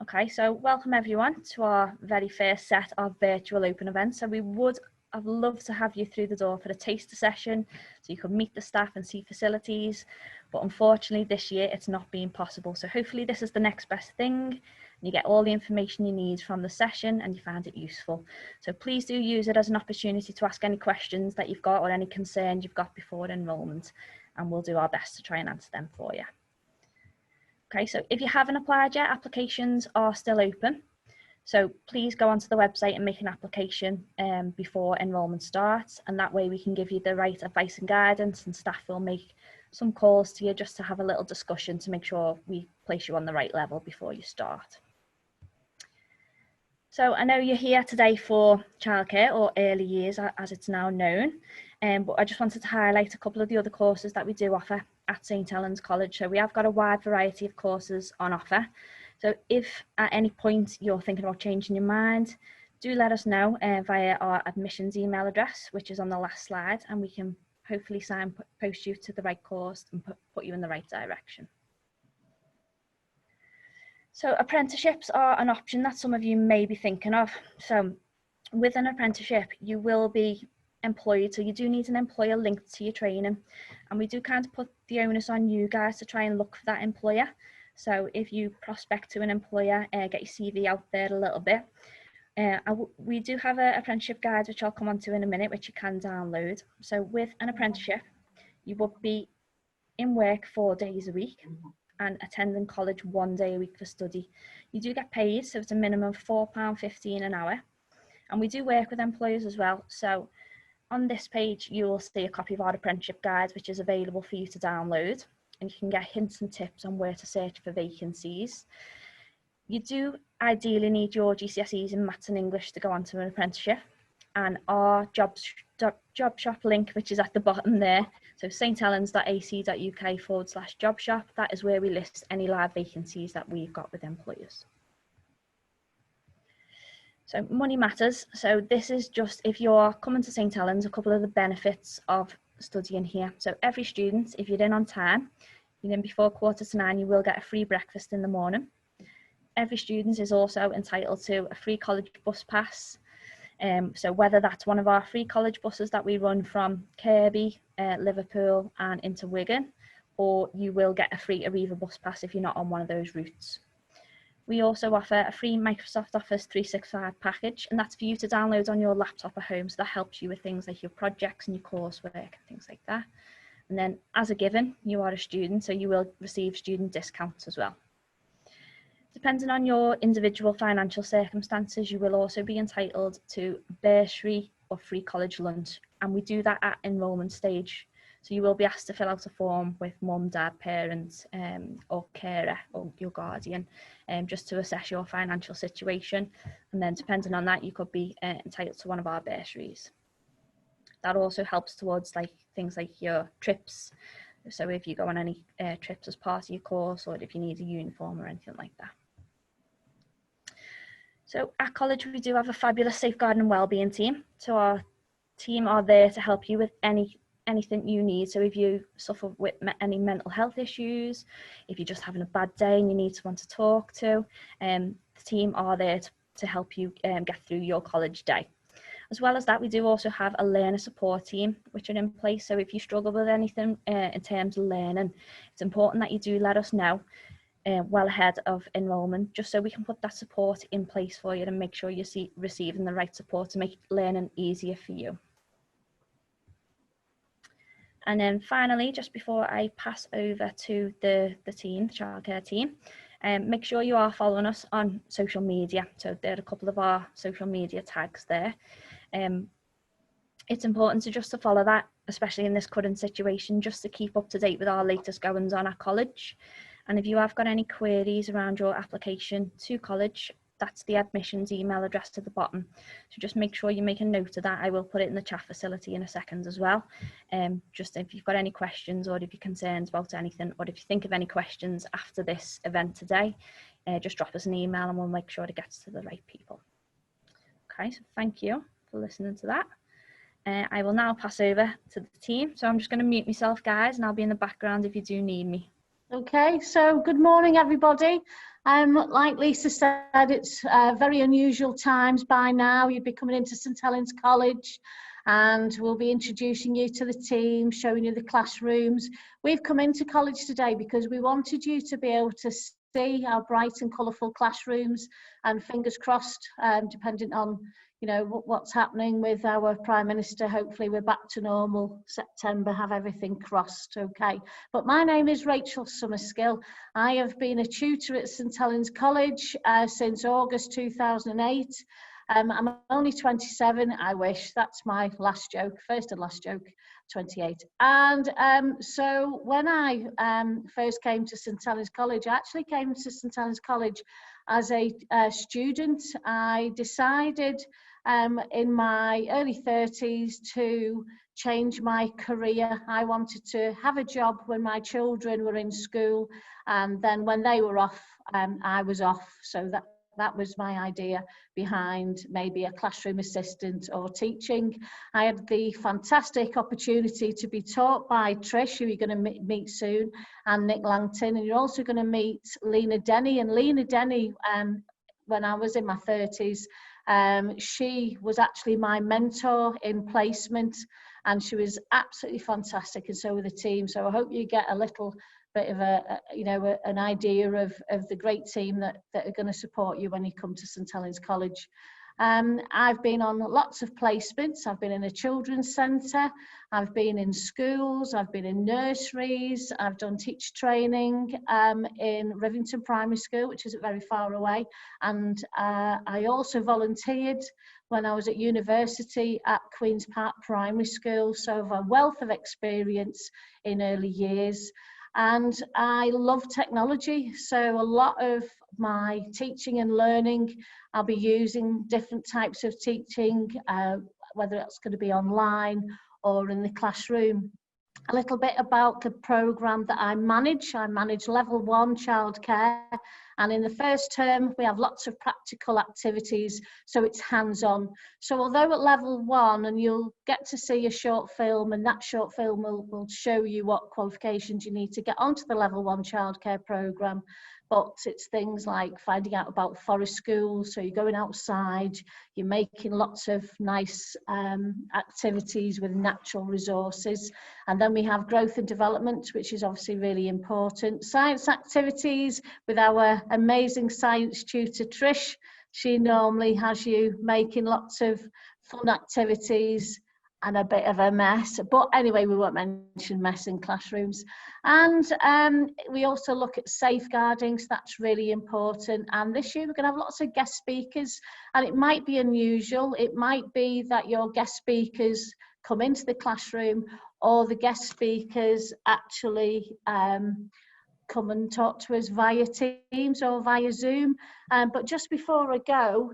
Okay, so welcome everyone to our very first set of virtual open events. So I'd love to have you through the door for a taster session so you can meet the staff and see facilities. But unfortunately this year it's not been possible. So hopefully this is the next best thing. And you get all the information you need from the session and you find it useful. So please do use it as an opportunity to ask any questions that you've got or any concerns you've got before enrolment. And we'll do our best to try and answer them for you. Okay, so if you haven't applied yet, applications are still open. So please go onto the website and make an application before enrolment starts. And that way we can give you the right advice and guidance, and staff will make some calls to you just to have a little discussion to make sure we place you on the right level before you start. So I know you're here today for childcare, or early years as it's now known. But I just wanted to highlight a couple of the other courses that we do offer at St Helens College. So we have got a wide variety of courses on offer. So if at any point you're thinking about changing your mind, do let us know via our admissions email address, which is on the last slide, and we can hopefully signpost you to the right course and put you in the right direction. So apprenticeships are an option that some of you may be thinking of. So with an apprenticeship, you will be employed, so you do need an employer linked to your training, and we do kind of put the onus on you guys to try and look for that employer. So if you prospect to an employer, get your CV out there a little bit. We do have an apprenticeship guide, which I'll come on to in a minute, which you can download. So with an apprenticeship, you would be in work 4 days a week and attending college 1 day a week for study. You do get paid, so it's a minimum of £4.15 an hour. And we do work with employers as well. So on this page, you will see a copy of our apprenticeship guide, which is available for you to download, and you can get hints and tips on where to search for vacancies. You do ideally need your GCSEs in maths and English to go onto an apprenticeship, and our job shop link, which is at the bottom there, so sthelens.ac.uk/job shop, that is where we list any live vacancies that we've got with employers. So money matters. So this is just if you're coming to St Helens, a couple of the benefits of studying here. So every student, if you're in on time, you're in before 8:45, you will get a free breakfast in the morning. Every student is also entitled to a free college bus pass. So whether that's one of our free college buses that we run from Kirkby, Liverpool and into Wigan, or you will get a free Arriva bus pass if you're not on one of those routes. We also offer a free Microsoft Office 365 package, and that's for you to download on your laptop at home. So that helps you with things like your projects and your coursework and things like that. And then as a given, you are a student, so you will receive student discounts as well. Depending on your individual financial circumstances, you will also be entitled to bursary or free college lunch. And we do that at enrolment stage. So you will be asked to fill out a form with mum, dad, parents, or carer or your guardian, just to assess your financial situation. And then depending on that, you could be entitled to one of our bursaries. That also helps towards things like your trips. So if you go on any trips as part of your course, or if you need a uniform or anything like that. So at college, we do have a fabulous safeguarding and wellbeing team. So our team are there to help you with anything you need. So if you suffer with any mental health issues, if you're just having a bad day and you need someone to talk to, the team are there to help you get through your college day. As well as that, we do also have a learner support team, which are in place. So if you struggle with anything in terms of learning, it's important that you do let us know well ahead of enrolment, just so we can put that support in place for you and make sure you're receiving the right support to make learning easier for you. And then finally, just before I pass over to the team, the childcare team, make sure you are following us on social media. So there are a couple of our social media tags there. It's important to follow that, especially in this current situation, just to keep up to date with our latest goings on at college. And if you have got any queries around your application to college, that's the admissions email address at the bottom. So just make sure you make a note of that. I will put it in the chat facility in a second as well. Just if you've got any questions, or if you're concerned about anything, or if you think of any questions after this event today, just drop us an email and we'll make sure it gets to the right people. Okay, so thank you for listening to that. I will now pass over to the team. So I'm just going to mute myself, guys, and I'll be in the background if you do need me. Okay, so good morning, everybody. Like Lisa said, it's very unusual times by now. You'd be coming into St Helens College and we'll be introducing you to the team, showing you the classrooms. We've come into college today because we wanted you to be able to see our bright and colourful classrooms, and fingers crossed, depending on what's happening with our Prime Minister. Hopefully we're back to normal September, have everything crossed. Okay, but my name is Rachel Summerskill. I have been a tutor at St Helens College since August 2008. I'm only 27, I wish. That's my last joke, first and last joke, 28. And so when I first came to St Helens College, I actually came to St Helens College as a student. I decided in my early 30s to change my career. I wanted to have a job when my children were in school, and then when they were off, I was off. So that was my idea behind maybe a classroom assistant or teaching. I had the fantastic opportunity to be taught by Trish, who you're going to meet soon, and Nic Langton, and you're also going to meet Lena Denny. And Lena Denny, when I was in my 30s, she was actually my mentor in placement, and she was absolutely fantastic, and so were the team. So I hope you get a little bit of an idea of the great team that are going to support you when you come to St Helens College. I've been on lots of placements. I've been in a children's centre, I've been in schools, I've been in nurseries, I've done teacher training in Rivington Primary School, which isn't very far away, and I also volunteered when I was at university at Queen's Park Primary School, so I have a wealth of experience in early years. And I love technology, so a lot of my teaching and learning, I'll be using different types of teaching, whether it's going to be online or in the classroom. A little bit about the programme that I manage. I manage level 1 childcare, and in the first term we have lots of practical activities, so it's hands-on. So although at level 1, and you'll get to see a short film, and that short film will show you what qualifications you need to get onto the level 1 childcare programme, but it's things like finding out about forest schools, so you're going outside, you're making lots of nice activities with natural resources. And then we have growth and development, which is obviously really important. Science activities with our amazing science tutor Trish. She normally has you making lots of fun activities and a bit of a mess, but anyway, we won't mention mess in classrooms. And we also look at safeguarding, so that's really important. And this year we're going to have lots of guest speakers, and it might be unusual. It might be that your guest speakers come into the classroom, or the guest speakers actually come and talk to us via Teams or via Zoom. But just before I go,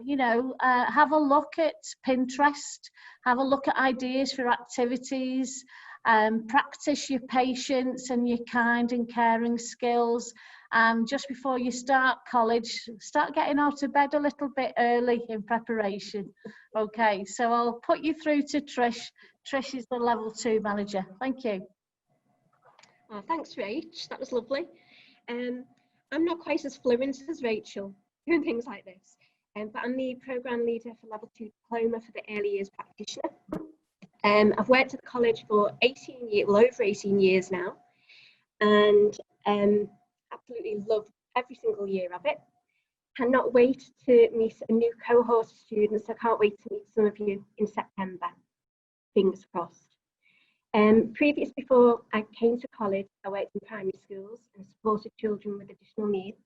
have a look at Pinterest, have a look at ideas for activities, practice your patience and your kind and caring skills. And just before you start college, start getting out of bed a little bit early in preparation. Okay, so I'll put you through to Trish. Trish is the level 2 manager. Thank you. Oh, thanks, Rach. That was lovely. I'm not quite as fluent as Rachel doing things like this, but I'm the programme leader for level 2 diploma for the early years practitioner. I've worked at the college for over 18 years now, and absolutely love every single year of it. Cannot wait to meet a new cohort of students. I can't wait to meet some of you in September. Fingers crossed. Before I came to college, I worked in primary schools and supported children with additional needs.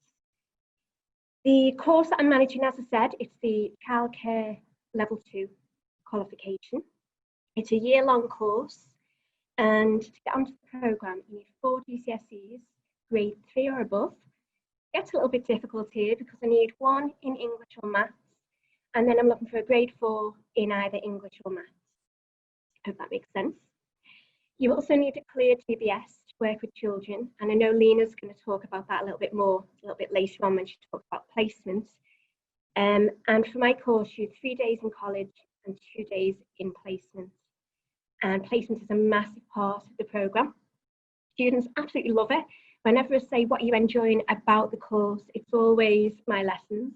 The course that I'm managing, as I said, it's the childcare level 2 qualification. It's a year-long course, and to get onto the programme, you need 4 GCSEs, grade 3 or above. It gets a little bit difficult here because I need 1 in English or maths, and then I'm looking for a grade 4 in either English or maths. I hope that makes sense. You also need a clear DBS to work with children, and I know Lena's going to talk about that a little bit more, a little bit later on when she talks about placements. And for my course, you have 3 days in college and 2 days in placement. And placement is a massive part of the programme. Students absolutely love it. Whenever I say what are you enjoying about the course, it's always my lessons.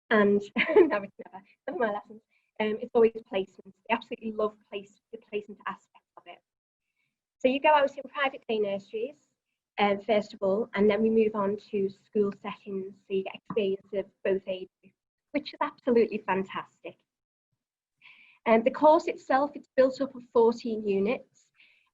And no, it's never my lessons. It's always placements. I absolutely love the placement aspect of it. So you go out in private day nurseries, first of all, and then we move on to school settings. So you get experience of both age groups, which is absolutely fantastic. And the course itself, it's built up of 14 units,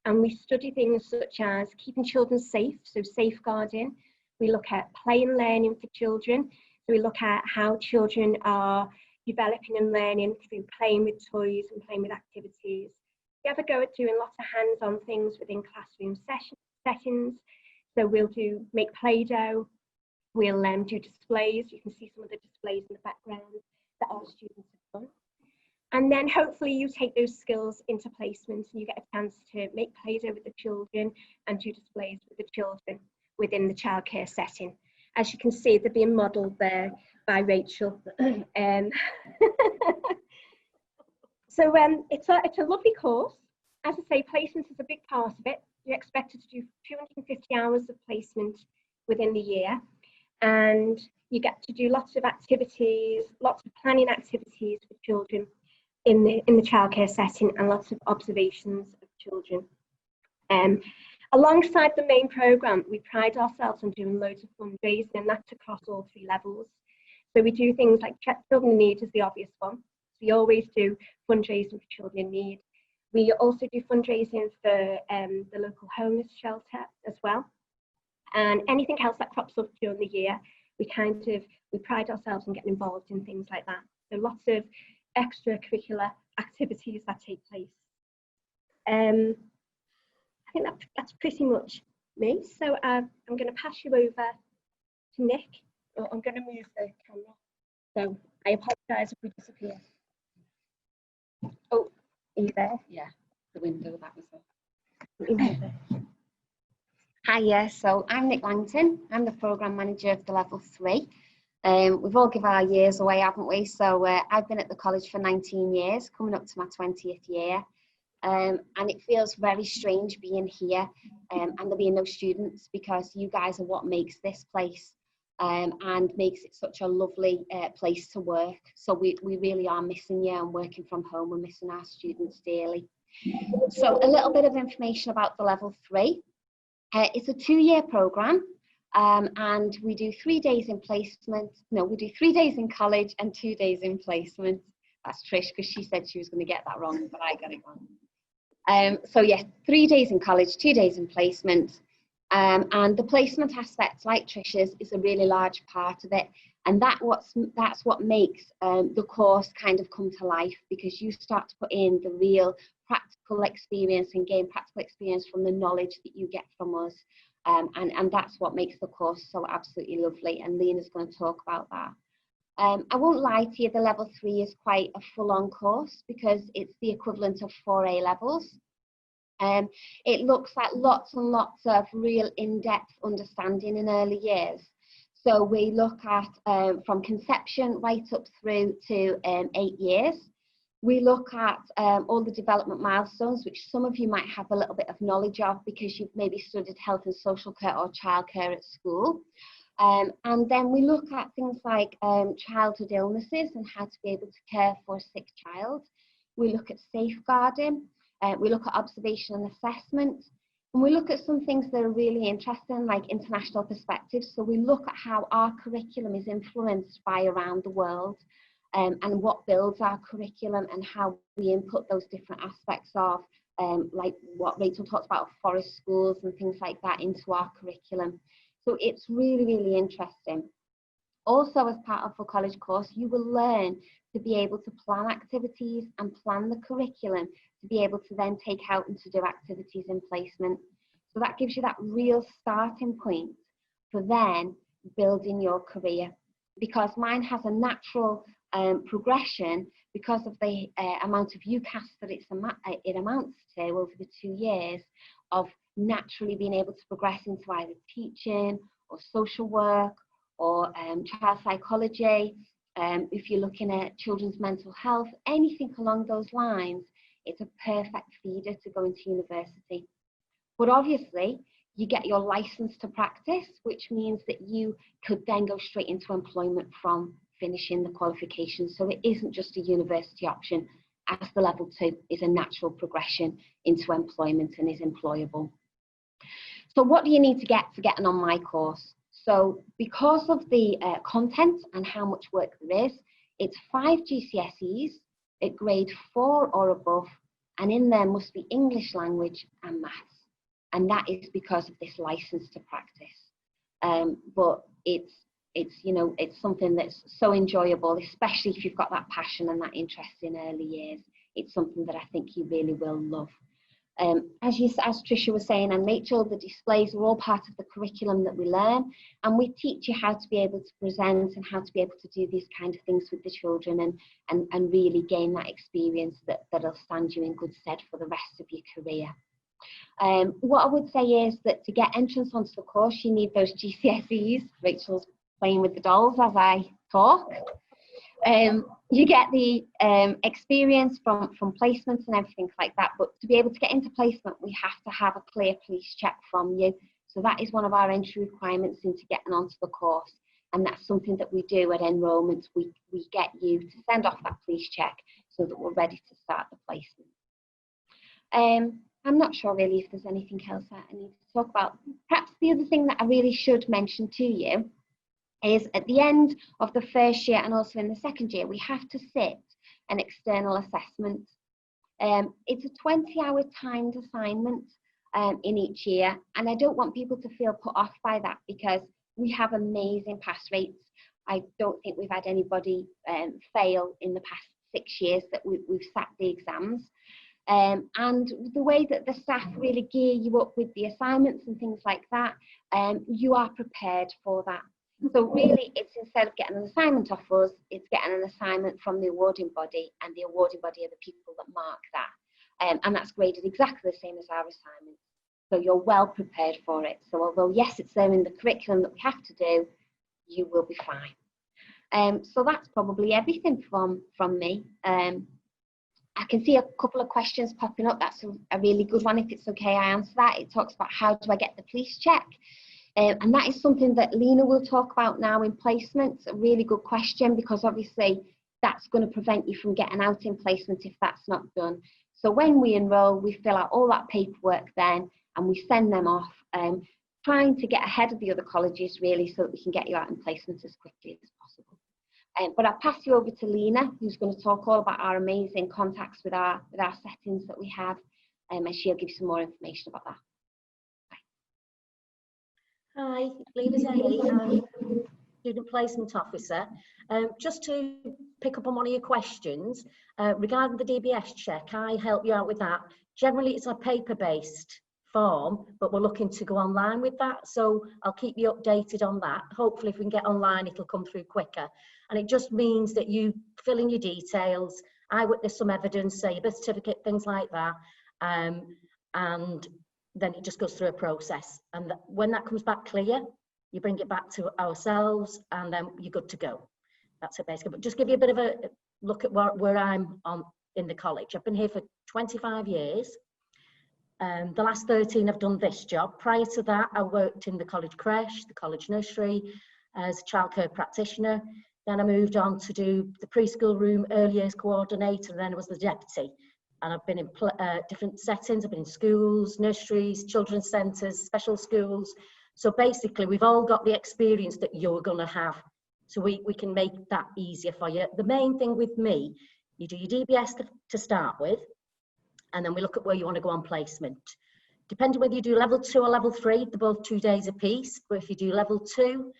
and we study things such as keeping children safe, so safeguarding. We look at play and learning for children. So we look at how children are developing and learning through playing with toys and playing with activities. We have a go at doing lots of hands-on things within classroom settings. So we'll make Play-Doh, we'll do displays. You can see some of the displays in the background that our students have done. And then hopefully you take those skills into placements and you get a chance to make Play-Doh with the children and do displays with the children within the childcare setting. As you can see, they're being modelled there by Rachel. So it's a lovely course. As I say, placement is a big part of it. You're expected to do 250 hours of placement within the year. And you get to do lots of activities, lots of planning activities for children in the childcare setting, and lots of observations of children. Alongside the main programme, we pride ourselves on doing loads of fundraising, and that's across all 3 levels. So we do things like Children in Need is the obvious one. We always do fundraising for children in need. We also do fundraising for the local homeless shelter as well. And anything else that crops up during the year, we pride ourselves in getting involved in things like that. So lots of extracurricular activities that take place. I think that's pretty much me. So I'm going to pass you over to Nick. Or I'm going to move the camera. So I apologise if we disappear. Oh, are you there? Yeah, the window, that was it. Hiya, so I'm Nic Langton. I'm the Programme Manager of the Level 3. We've all given our years away, haven't we? So I've been at the college for 19 years, coming up to my 20th year. And it feels very strange being here and there being no students, because you guys are what makes this place and makes it such a lovely place to work. So we really are missing you, and working from home, we're missing our students dearly. So a little bit of information about the Level 3. It's a 2-year programme. And we do 3 days in placement. No, we do 3 days in college and 2 days in placement. That's Trish, because she said she was going to get that wrong, but I got it wrong. So yeah, 3 days in college, 2 days in placement. And the placement aspect, like Trish's, is a really large part of it. And that's what makes the course kind of come to life, because you start to put in the real practical experience and gain practical experience from the knowledge that you get from us. And that's what makes the course so absolutely lovely, and Lena's going to talk about that. I won't lie to you, the Level 3 is quite a full-on course, because it's the equivalent of 4 A levels. It looks like lots and lots of real in-depth understanding in early years. So we look at from conception right up through to 8 years. We look at all the development milestones, which some of you might have a little bit of knowledge of because you've maybe studied health and social care or childcare at school. And then we look at things like childhood illnesses and how to be able to care for a sick child. We look at safeguarding. We look at observation and assessment. And we look at some things that are really interesting, like international perspectives. So we look at how our curriculum is influenced by around the world. And what builds our curriculum, and how we input those different aspects of, like what Rachel talked about, forest schools and things like that into our curriculum. So it's really, really interesting. Also, as part of a college course, you will learn to be able to plan activities and plan the curriculum to be able to then take out and to do activities in placement. So that gives you that real starting point for then building your career, because mine has a natural progression because of the amount of UCAS that it amounts to over the 2 years, of naturally being able to progress into either teaching or social work or child psychology. If you're looking at children's mental health, anything along those lines, it's a perfect feeder to go into university. But obviously, you get your license to practice, which means that you could then go straight into employment from finishing the qualification. So it isn't just a university option, as the level 2 is a natural progression into employment and is employable. So what do you need to get for getting on my course? So because of the content and how much work there is, it's 5 GCSEs at grade 4 or above, and in there must be English language and maths. And that is because of this license to practice. But it's you know, it's something that's so enjoyable, especially if you've got that passion and that interest in early years. It's something that I think you really will love. As Tricia was saying, and Rachel, the displays are all part of the curriculum that we learn, and we teach you how to be able to present and how to be able to do these kind of things with the children, and really gain that experience that'll stand you in good stead for the rest of your career. What I would say is that to get entrance onto the course, you need those GCSEs. Rachel's playing with the dolls as I talk. You get the experience from placements and everything like that, but to be able to get into placement, we have to have a clear police check from you. So that is one of our entry requirements into getting onto the course, and that's something that we do at enrolment. We get you to send off that police check so that we're ready to start the placement. I'm not sure really if there's anything else that I need to talk about. Perhaps the other thing that I really should mention to you is at the end of the first year and also in the second year, we have to sit an external assessment. It's a 20-hour timed assignment in each year, and I don't want people to feel put off by that, because we have amazing pass rates. I don't think we've had anybody fail in the past 6 years that we've sat the exams. And the way that the staff really gear you up with the assignments and things like that, you are prepared for that. So really, it's instead of getting an assignment off us, it's getting an assignment from the awarding body, and the awarding body are the people that mark that. And that's graded exactly the same as our assignments. So you're well prepared for it. So although, yes, it's there in the curriculum that we have to do, you will be fine. So that's probably everything from me. I can see a couple of questions popping up. That's a really good one. If it's okay, I answer that. It talks about how do I get the police check? And that is something that Lena will talk about now in placements. A really good question, because obviously that's going to prevent you from getting out in placement if that's not done. So when we enrol, we fill out all that paperwork then, and we send them off, trying to get ahead of the other colleges really, so that we can get you out in placement as quickly as possible. But I'll pass you over to Lena, who's going to talk all about our amazing contacts with our settings that we have, and she'll give you some more information about that. Hi, Lena Zahi, I'm Student Placement Officer. Just to pick up on one of your questions, regarding the DBS check, I help you out with that. Generally, it's a paper-based form, but we're looking to go online with that, so I'll keep you updated on that. Hopefully, if we can get online, it'll come through quicker. And it just means that you fill in your details, eyewitness some evidence, say your birth certificate, things like that, and then it just goes through a process. And when that comes back clear, you bring it back to ourselves, and then you're good to go. That's it basically. But just give you a bit of a look at where I'm on in the college. I've been here for 25 years. The last 13 I've done this job. Prior to that, I worked in the college creche, the college nursery, as a childcare practitioner. Then I moved on to do the preschool room, early years coordinator, and then I was the deputy. And I've been in different settings. I've been in schools, nurseries, children's centres, special schools. So basically, we've all got the experience that you're going to have. So we can make that easier for you. The main thing with me, you do your DBS to start with, and then we look at where you want to go on placement. Depending whether you do level 2 or level 3, they're both 2 days apiece. But if you do level 2,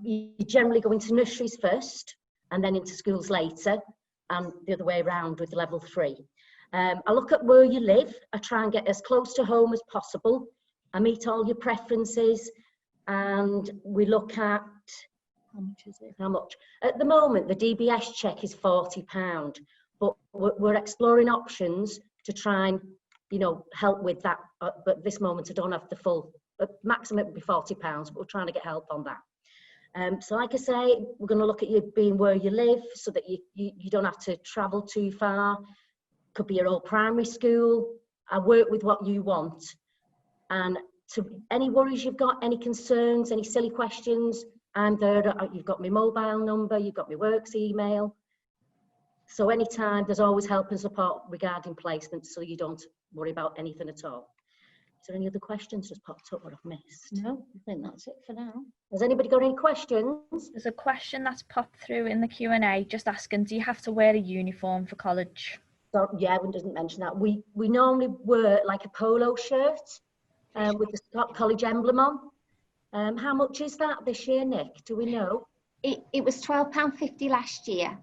you generally go into nurseries first, and then into schools later, and the other way around with level 3. I look at where you live. I try and get as close to home as possible. I meet all your preferences, and we look at how much is it? How much? At the moment, the DBS check is £40, but we're exploring options to try and, you know, help with that. But at this moment, I don't have the full. Maximum would be £40, but we're trying to get help on that. So like I say, we're going to look at you being where you live, so that you don't have to travel too far. Could be your old primary school. I work with what you want, and to any worries you've got, any concerns, any silly questions, I'm there. You've got my mobile number, you've got my works email. So anytime, there's always help and support regarding placement, so you don't worry about anything at all. Is there any other questions just popped up what I've missed? No, I think that's it for now. Has anybody got any questions? There's a question that's popped through in the Q&A just asking, do you have to wear a uniform for college? So, yeah, we didn't mention that. We normally wear like a polo shirt with the Scott College emblem on. How much is that this year, Nick? Do we know? It was £12.50 last year.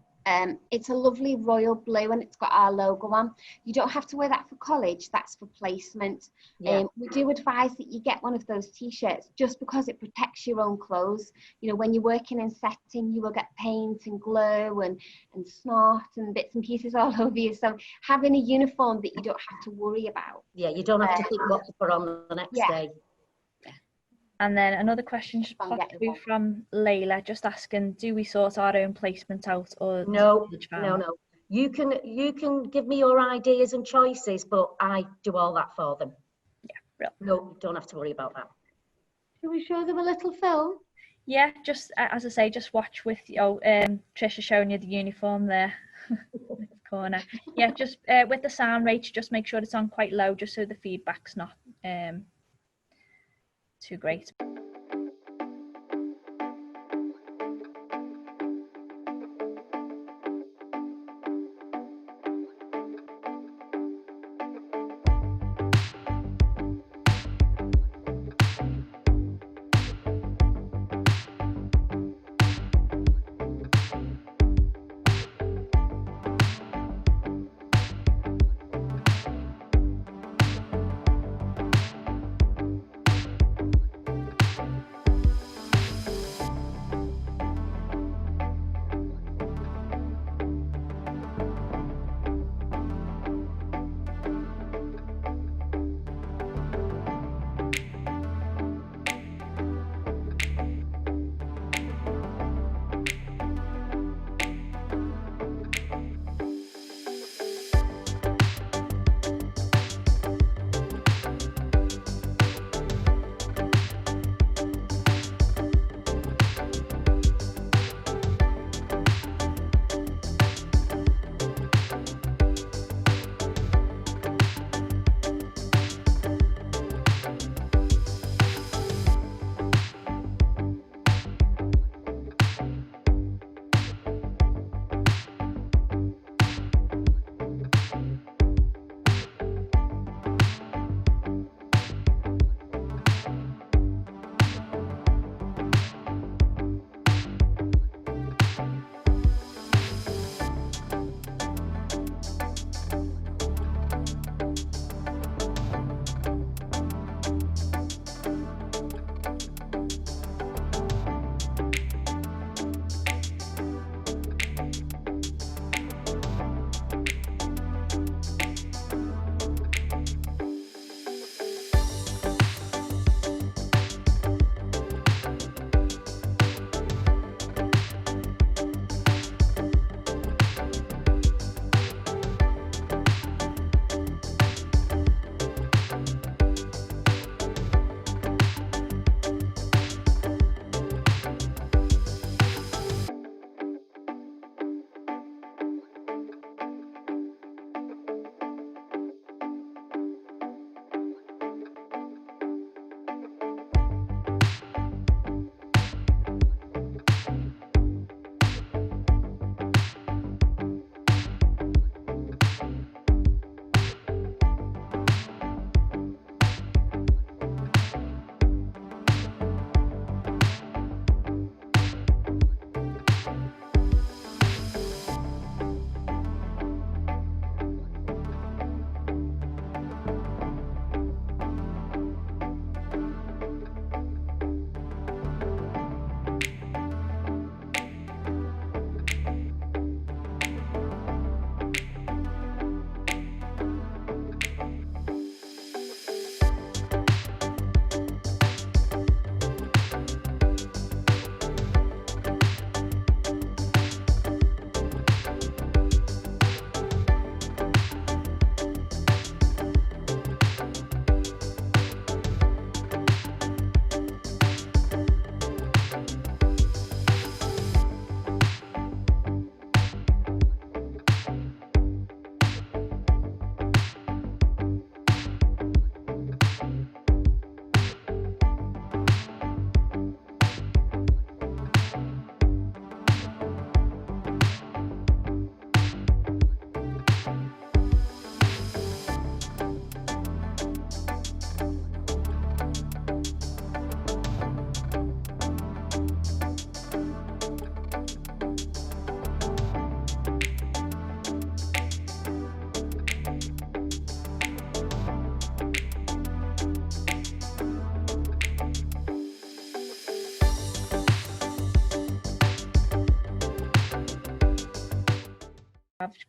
It's a lovely royal blue and it's got our logo on. You don't have to wear that for college, that's for placement. Yeah. We do advise that you get one of those t-shirts just because it protects your own clothes. You know, when you're working in setting, you will get paint and glue and snot and bits and pieces all over you. So having a uniform that you don't have to worry about. Yeah, you don't have to think what to put on the next day. And then another question just popped through from Layla, just asking, do we sort our own placement out or No. You can give me your ideas and choices, but I do all that for them. Yeah, real. No, you don't have to worry about that. Shall we show them a little film? Yeah, just as I say, just watch with Trish is showing you the uniform there. Corner. Yeah, just with the sound rate, just make sure it's on quite low, just so the feedback's not too great.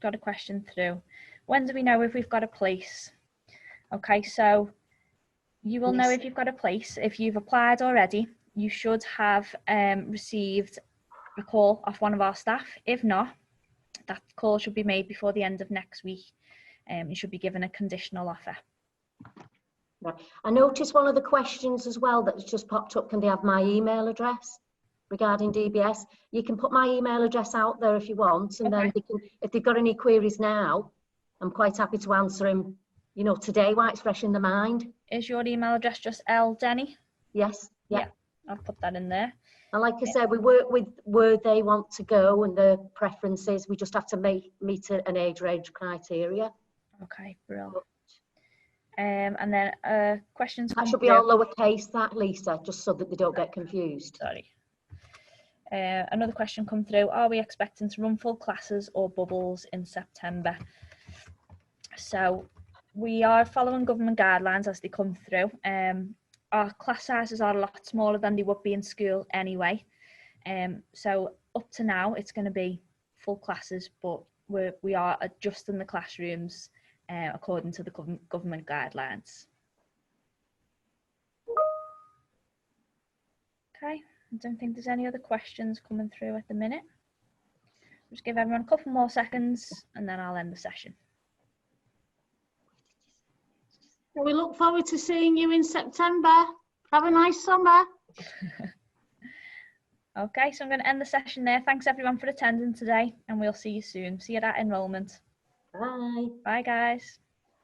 got a question through. When do we know if we've got a place? Okay, so you will know if you've got a place. If you've applied already, you should have received a call off one of our staff. If not, that call should be made before the end of next week. You should be given a conditional offer. Right. I noticed one of the questions as well that's just popped up, can they have my email address regarding DBS? You can put my email address out there if you want, and then they can, if they've got any queries now, I'm quite happy to answer them, you know, today while it's fresh in the mind. Is your email address just Denny? Yes. Yeah, I'll put that in there. And like I said, we work with where they want to go and their preferences. We just have to meet an age range criteria. Okay, brilliant. And then questions. That should be all lowercase, that, Lisa, just so that they don't get confused. Sorry. Another question come through. Are we expecting to run full classes or bubbles in September? So we are following government guidelines as they come through. Our class sizes are a lot smaller than they would be in school anyway. So up to now, it's going to be full classes, but we are adjusting the classrooms according to the government guidelines. Okay, I don't think there's any other questions coming through at the minute. Just give everyone a couple more seconds and then I'll end the session. We look forward to seeing you in September. Have a nice summer. Okay, so I'm going to end the session there. Thanks everyone for attending today and we'll see you soon. See you at enrolment. Bye. Bye guys.